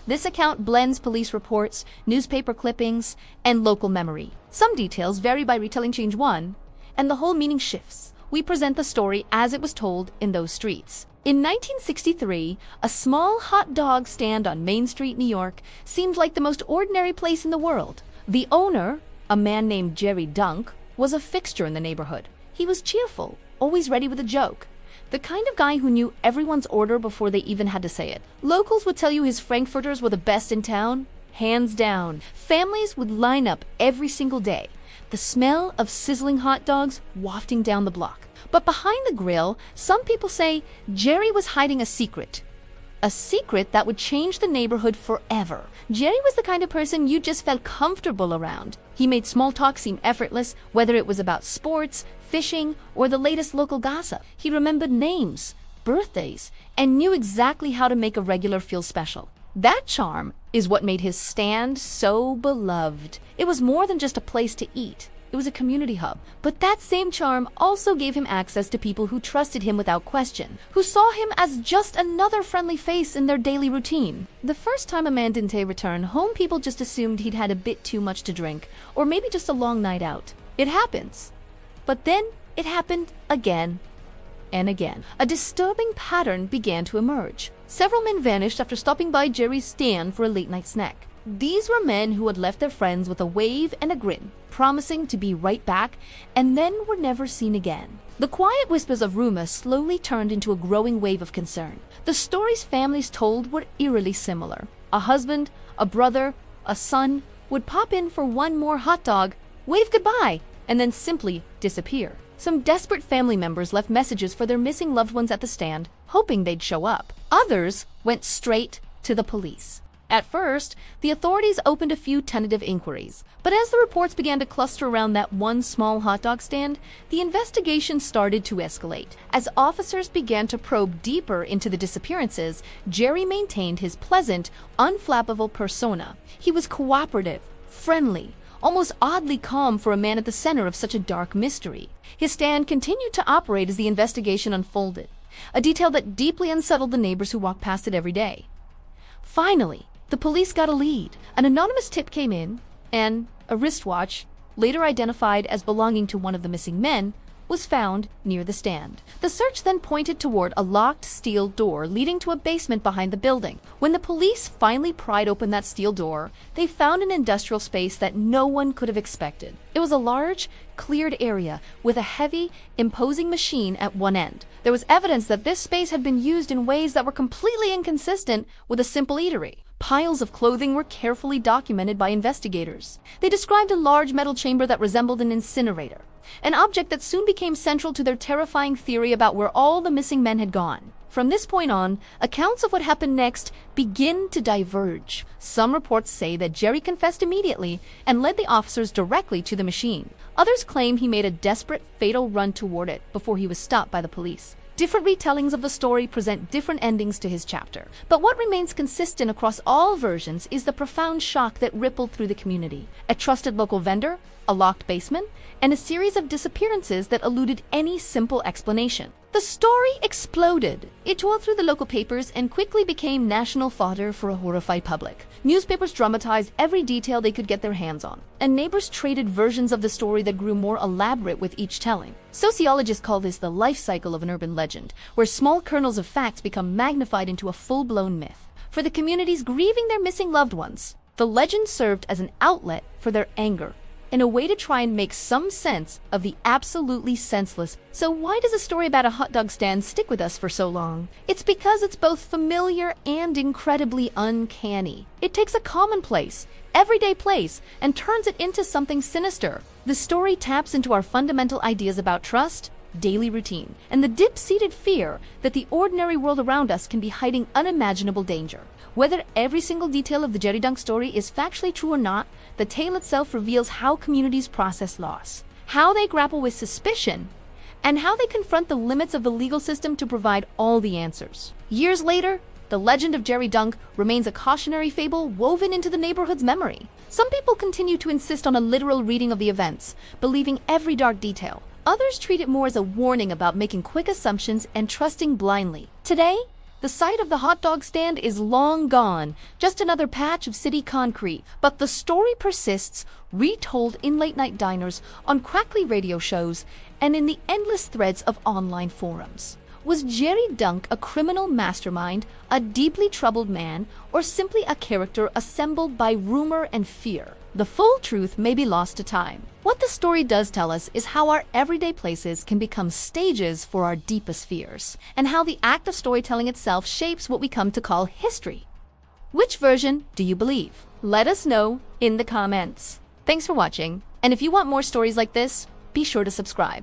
This account blends police reports, newspaper clippings, and local memory. Some details vary by retelling change one, and the whole meaning shifts. We present the story as it was told in those streets. In 1963, a small hot dog stand on Main Street, New York, seemed like the most ordinary place in the world. The owner, a man named Jerry Dunk, was a fixture in the neighborhood. He was cheerful, always ready with a joke. The kind of guy who knew everyone's order before they even had to say it. Locals would tell you his frankfurters were the best in town, hands down. Families would line up every single day, the smell of sizzling hot dogs wafting down the block. But behind the grill, some people say Jerry was hiding a secret. A secret that would change the neighborhood forever. Jerry was the kind of person you just felt comfortable around. He made small talk seem effortless, whether it was about sports, fishing, or the latest local gossip. He remembered names, birthdays, and knew exactly how to make a regular feel special. That charm is what made his stand so beloved. It was more than just a place to eat. It was a community hub. But that same charm also gave him access to people who trusted him without question, who saw him as just another friendly face in their daily routine. The first time a man didn't return home, people just assumed he'd had a bit too much to drink, or maybe just a long night out. It happens. But then it happened again and again. A disturbing pattern began to emerge. Several men vanished after stopping by Jerry's stand for a late-night snack. These were men who had left their friends with a wave and a grin, promising to be right back, and then were never seen again. The quiet whispers of rumor slowly turned into a growing wave of concern. The stories families told were eerily similar. A husband, a brother, a son would pop in for one more hot dog, wave goodbye, and then simply disappear. Some desperate family members left messages for their missing loved ones at the stand, hoping they'd show up. Others went straight to the police. At first, the authorities opened a few tentative inquiries, but as the reports began to cluster around that one small hot dog stand, the investigation started to escalate. As officers began to probe deeper into the disappearances, Jerry maintained his pleasant, unflappable persona. He was cooperative, friendly, almost oddly calm for a man at the center of such a dark mystery. His stand continued to operate as the investigation unfolded, a detail that deeply unsettled the neighbors who walked past it every day. Finally, the police got a lead. An anonymous tip came in, and a wristwatch, later identified as belonging to one of the missing men, was found near the stand. The search then pointed toward a locked steel door leading to a basement behind the building. When the police finally pried open that steel door, they found an industrial space that no one could have expected. It was a large, cleared area with a heavy, imposing machine at one end. There was evidence that this space had been used in ways that were completely inconsistent with a simple eatery. Piles of clothing were carefully documented by investigators. They described a large metal chamber that resembled an incinerator, an object that soon became central to their terrifying theory about where all the missing men had gone. From this point on, accounts of what happened next begin to diverge. Some reports say that Jerry confessed immediately and led the officers directly to the machine. Others claim he made a desperate, fatal run toward it before he was stopped by the police. Different retellings of the story present different endings to his chapter. But what remains consistent across all versions is the profound shock that rippled through the community. A trusted local vendor, a locked basement, and a series of disappearances that eluded any simple explanation. The story exploded. It tore through the local papers and quickly became national fodder for a horrified public. Newspapers dramatized every detail they could get their hands on, and neighbors traded versions of the story that grew more elaborate with each telling. Sociologists call this the life cycle of an urban legend, where small kernels of facts become magnified into a full-blown myth. For the communities grieving their missing loved ones, the legend served as an outlet for their anger, in a way to try and make some sense of the absolutely senseless. So why does a story about a hot dog stand stick with us for so long? It's because it's both familiar and incredibly uncanny. It takes a commonplace, everyday place and turns it into something sinister. The story taps into our fundamental ideas about trust, daily routine, and the deep-seated fear that the ordinary world around us can be hiding unimaginable danger. Whether every single detail of the Jerry Dunk story is factually true or not, the tale itself reveals how communities process loss, how they grapple with suspicion, and how they confront the limits of the legal system to provide all the answers. Years later, the legend of Jerry Dunk remains a cautionary fable woven into the neighborhood's memory. Some people continue to insist on a literal reading of the events, believing every dark detail. Others treat it more as a warning about making quick assumptions and trusting blindly. Today, The site of the hot dog stand is long gone, just another patch of city concrete. But the story persists, retold in late-night diners, on crackly radio shows, and in the endless threads of online forums. Was Jerry Dunk a criminal mastermind, a deeply troubled man, or simply a character assembled by rumor and fear? The full truth may be lost to time. What the story does tell us is how our everyday places can become stages for our deepest fears, and how the act of storytelling itself shapes what we come to call history. Which version do you believe? Let us know in the comments. Thanks for watching, and if you want more stories like this, be sure to subscribe.